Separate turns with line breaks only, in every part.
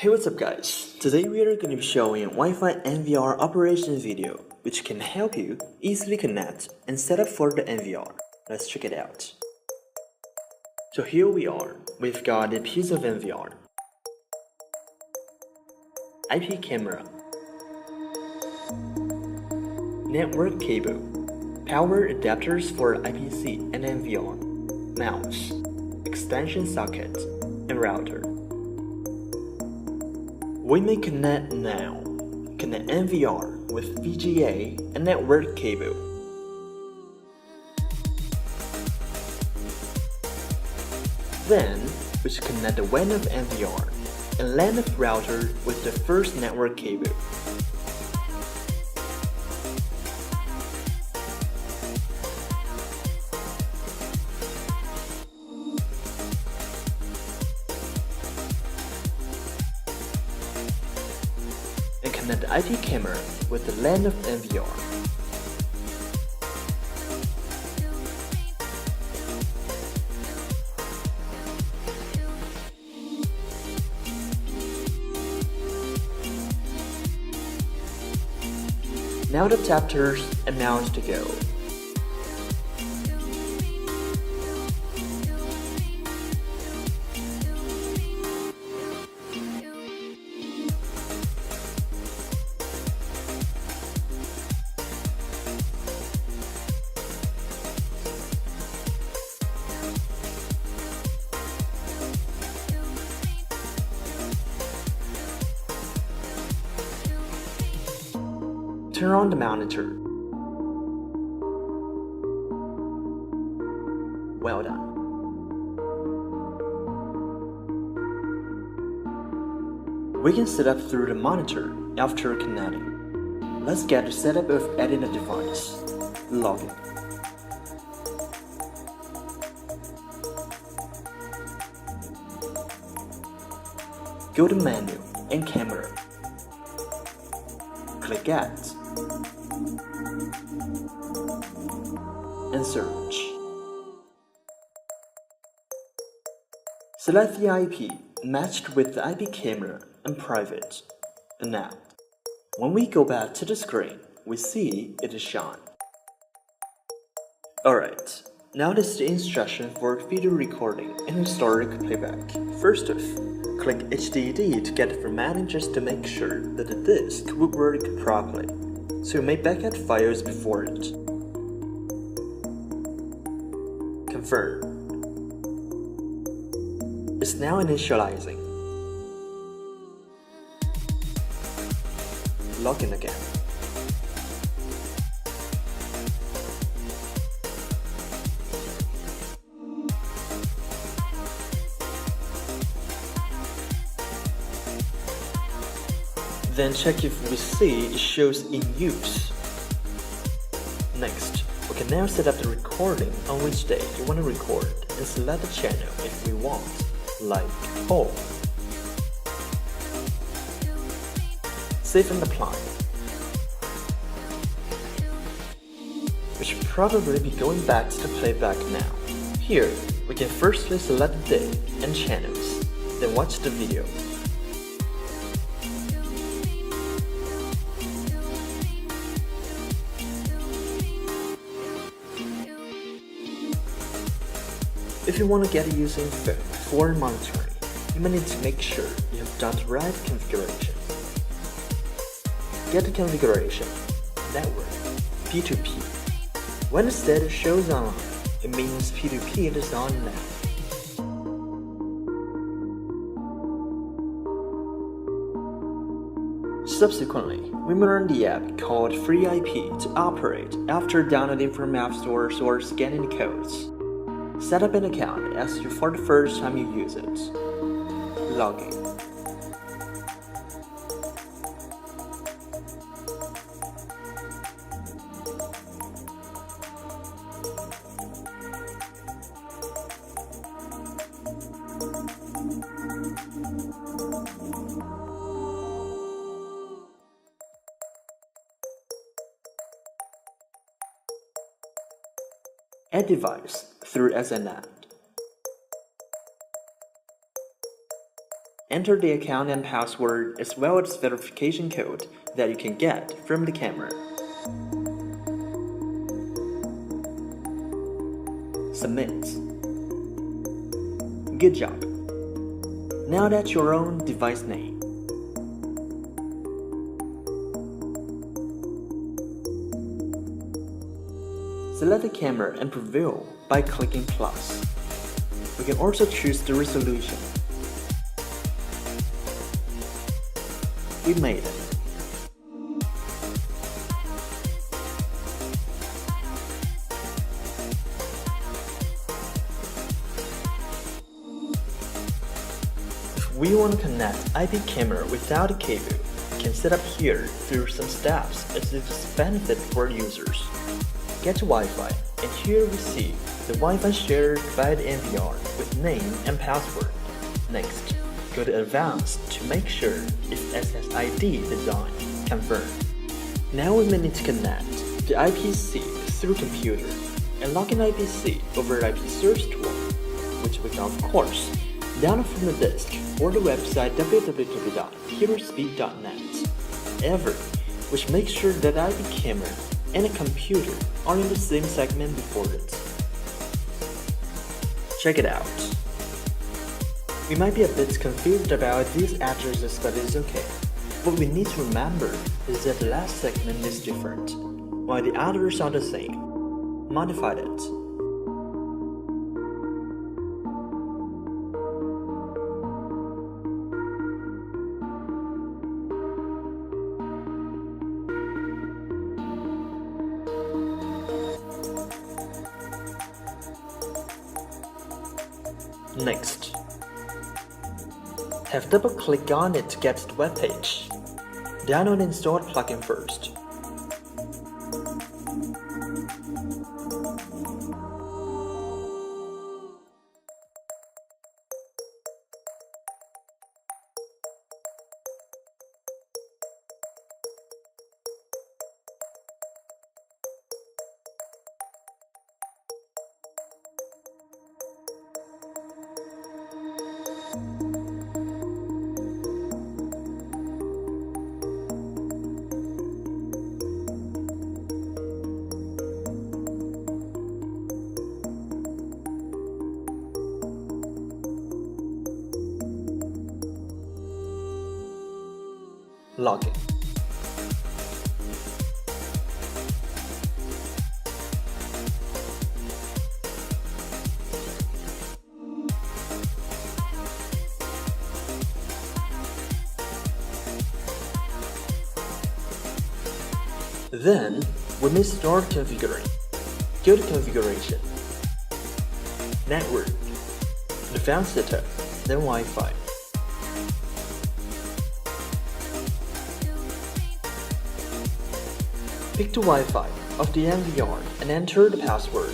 Hey, what's up guys? Today we are going to be showing Wi-Fi NVR operation video which can help you easily connect and set up for the NVR. Let's check it out. So here we are. We've got a piece of NVR, IP camera, network cable, power adapters for IPC and NVR, mouse, extension socket, and router. We may connect now. Connect NVR with VGA and network cable. Then, we should connect the WAN of NVR and LAN of router with the first network cable. And connect the IP camera with the LAN of NVR. Now the adapters and mouse to go. Turn on the monitor. Well done. We can set up through the monitor after connecting. Let's get the setup of adding a device. Login. Go to menu and camera. Click Add and search. Select the IP matched with the IP camera and private. And now, when we go back to the screen, we see it is shown. Alright, now this is the instruction for video recording and historic playback. First off, click HDD to get the formatting just to make sure that the disk would work properly, so you may backup files before it. Confirm. It's now initializing. Login again. Then check if we see it shows in use. Next, we can now set up the recording on which day you want to record and select the channel if we want, like all. Save and apply. We should probably be going back to the playback now. Here, we can firstly select the day and channels, then watch the video. If you want to get it using phone for monitoring, you may need to make sure you have done the right configuration. Get the configuration, network, P2P. When the status shows online, it means P2P is on now. Subsequently, we may run the app called FreeIP to operate after downloading from app stores or scanning the codes. Set up an account as for the first time you use it. Login. Add device through SNAP. Enter the account and password as well as verification code that you can get from the camera. Submit. Good job. Now that's your own device name. Select the camera and preview by clicking plus. We can also choose the resolution. We made it. If we want to connect IP camera without a cable, we can set up here through some steps as it's benefit for users. Get to Wi-Fi, and here we see the Wi-Fi shared by the NVR with name and password. Next, go to Advanced to make sure it's SSID design. Confirm. Now we may need to connect the IPC through computer and log in IPC over IP search tool, which we can of course download from the disk or the website www.heroespeed.net. Ever, which makes sure that IP camera and a computer are in the same segment before it. Check it out. We might be a bit confused about these addresses, but it's okay. What we need to remember is that the last segment is different, while the others are the same. Modified it. Next, have double click on it to get to the web page. Download and install the plugin first. Login. Then, we may start configuring. Go to Configuration, Network, Advanced Setup, then Wi-Fi. Pick the Wi-Fi of the NVR and enter the password.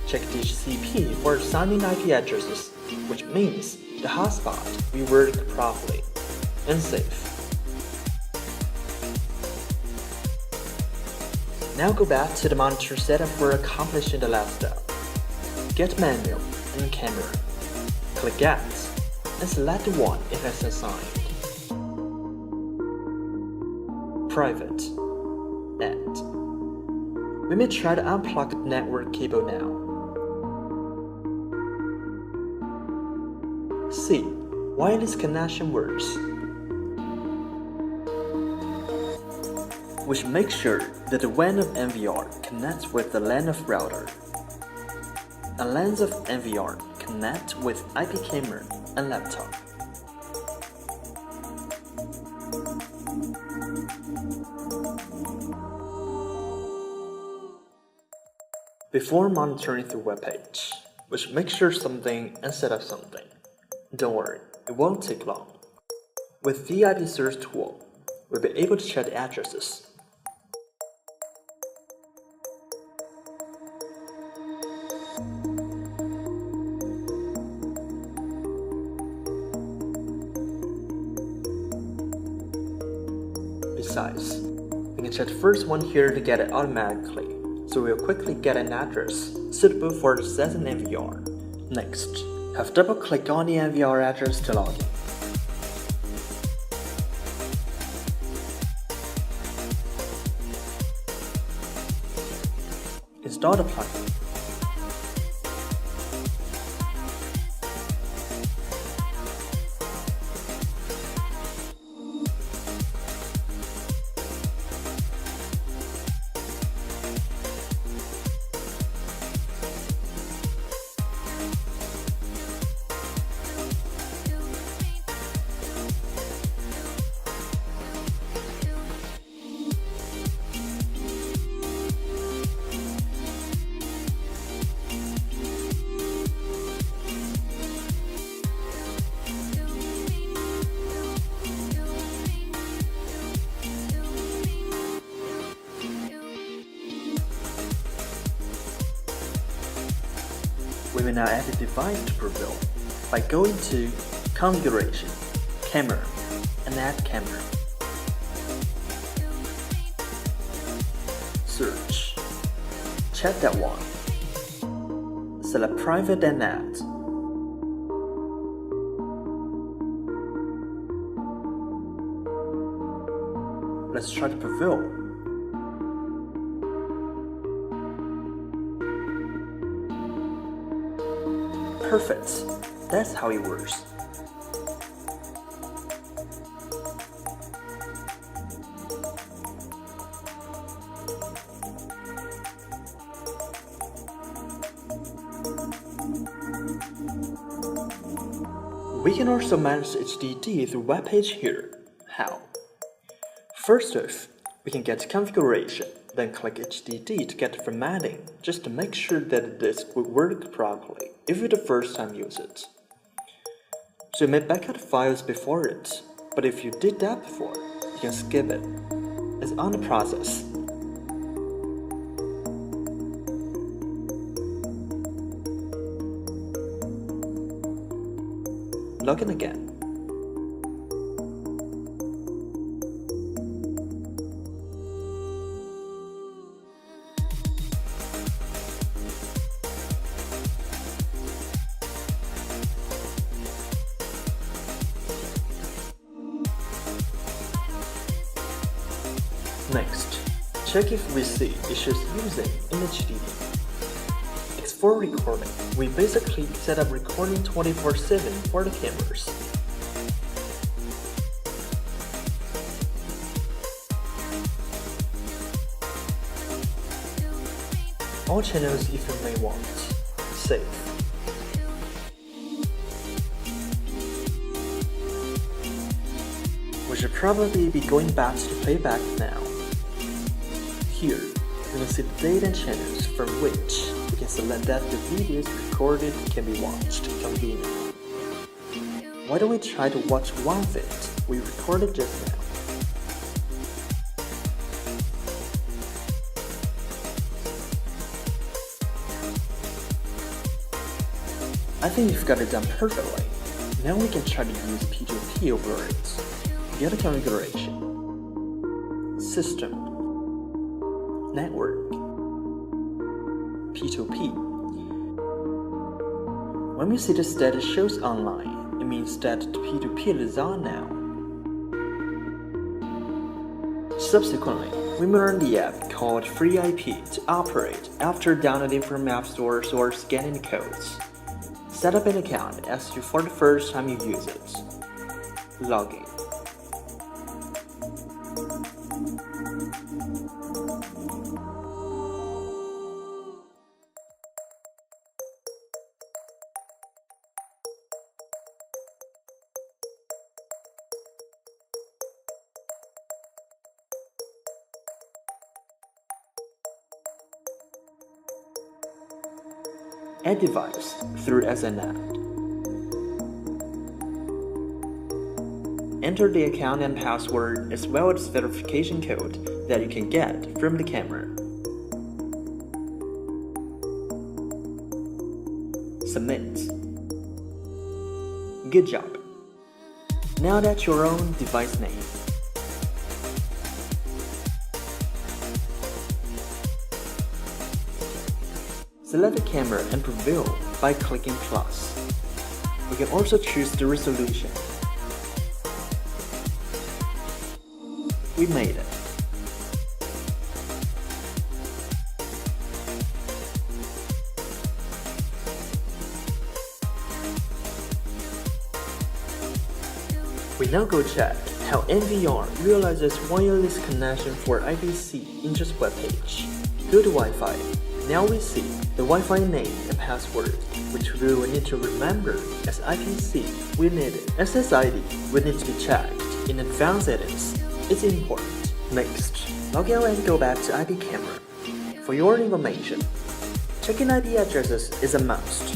Check DHCP for assigning IP addresses, which means the hotspot will work properly and safe. Now go back to the monitor setup for accomplishing the last step. Get Manual and Camera. Click Add and select the one it has assigned. Private. Add. We may try to unplug the network cable now. See, wireless connection works. Which makes sure that the WAN of NVR connects with the LAN of router. And LANs of NVR connect with IP camera and laptop. Before monitoring the web page, which makes sure something and set up something. Don't worry, it won't take long. With the IP search tool, we'll be able to check the addresses. size. We can check the first one here to get it automatically, so we'll quickly get an address suitable for the setting NVR. Next, have double-click on the NVR address to log in. Install the plugin. We will now add the device to Profile by going to Configuration, Camera, and Add Camera. Search. Check that one. Select Private and Add. Let's try the Profile. Perfect. That's how it works. We can also manage HDD through web page here. How? First off, we can get configuration, then click HDD to get formatting, just to make sure that the disk will work properly if you the first time use it. So you may backup files before it, but if you did that before, you can skip it. It's on the process. Log in again. Next, check if we see issues using HDD. As for recording, we basically set up recording 24/7 for the cameras. All channels if you may want. Save. We should probably be going back to the playback now. Here, you can see the date and channels from which we can select that the videos recorded can be watched conveniently. Why don't we try to watch one of it we recorded just now? I think you've got it done perfectly. Now we can try to use P2P over it. Get a configuration. System. Network. P2P. When we see the status shows online, it means that the P2P is on now. Subsequently, we may run the app called FreeIP to operate after downloading from App Stores or scanning the codes. Set up an account as you for the first time you use it. Log in. Add device through SNAP. Enter the account and password as well as verification code that you can get from the camera. Submit. Good job. Now that's your own device name. Select the camera and preview by clicking plus. We can also choose the resolution. We made it. We now go check how NVR realizes wireless connection for IPC in just web page. Go to Wi-Fi. Now we see the Wi-Fi name and password, which we will need to remember as IPC. We need SSID will need to be checked in advanced settings. It's important. Next, log out and go back to IP camera. For your information, checking IP addresses is a must.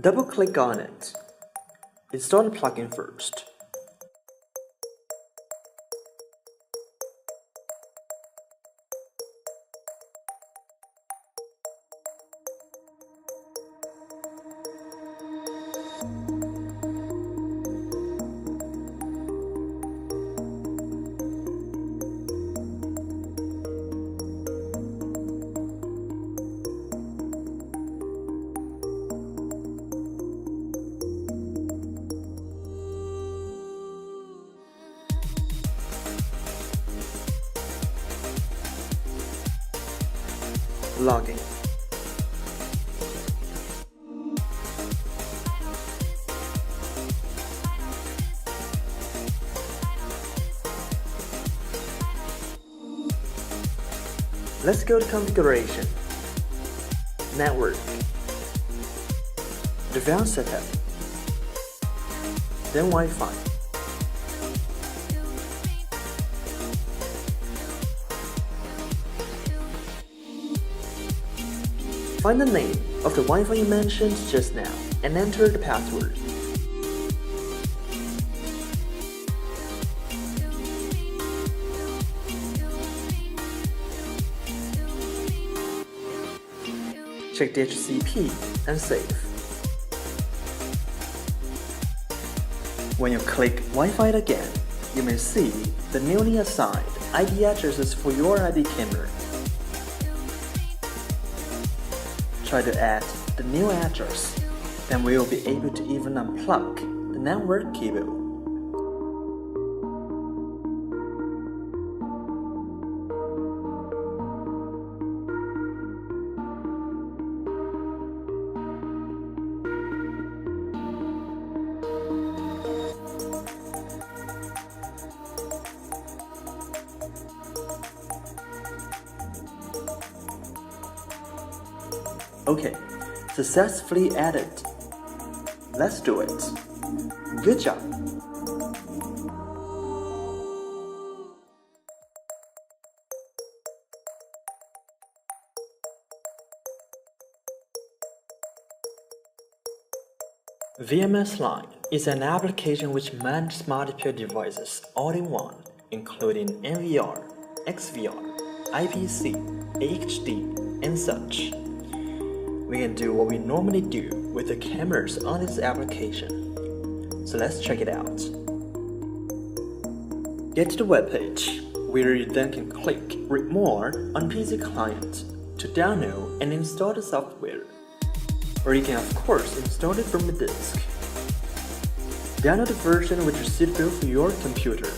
Double-click on it. Install the plugin first. Logging. Let's go to configuration, network, advanced setup, then Wi-Fi. Find the name of the Wi-Fi you mentioned just now and enter the password. Check DHCP and save. When you click Wi-Fi again, you may see the newly assigned IP addresses for your IP camera. Try to add the new address, then we will be able to even unplug the network cable. Okay, successfully added. Let's do it. Good job. VMS Line is an application which manages multiple devices all in one, including NVR, XVR, IPC, HD, and such. We can do what we normally do with the cameras on this application. So let's check it out. Get to the web page, where you then can click Read More on PC Client to download and install the software. Or you can of course install it from the disk. Download the version which is suitable for your computer.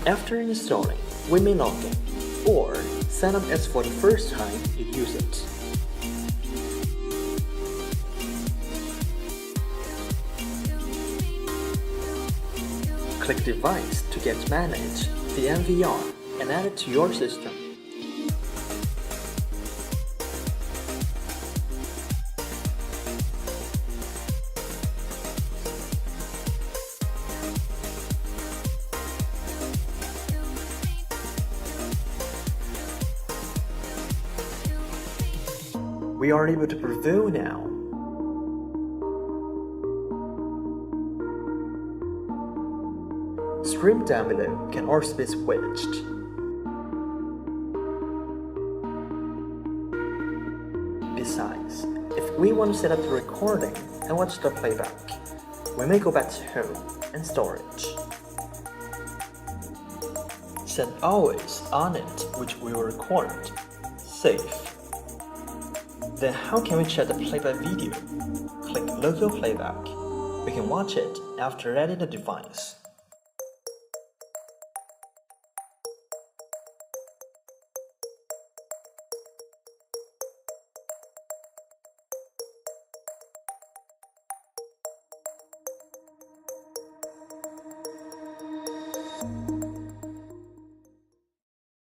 After installing, we may log in or sign up as for the first time you use it. Click Device to get manage the NVR and add it to your system. We are able to preview now. Stream down below can also be switched. Besides, if we want to set up the recording and watch the playback, we may go back to Home and Storage. Set Always on it which we will record. Save. Then how can we check the playback video? Click Local Playback. We can watch it after adding the device.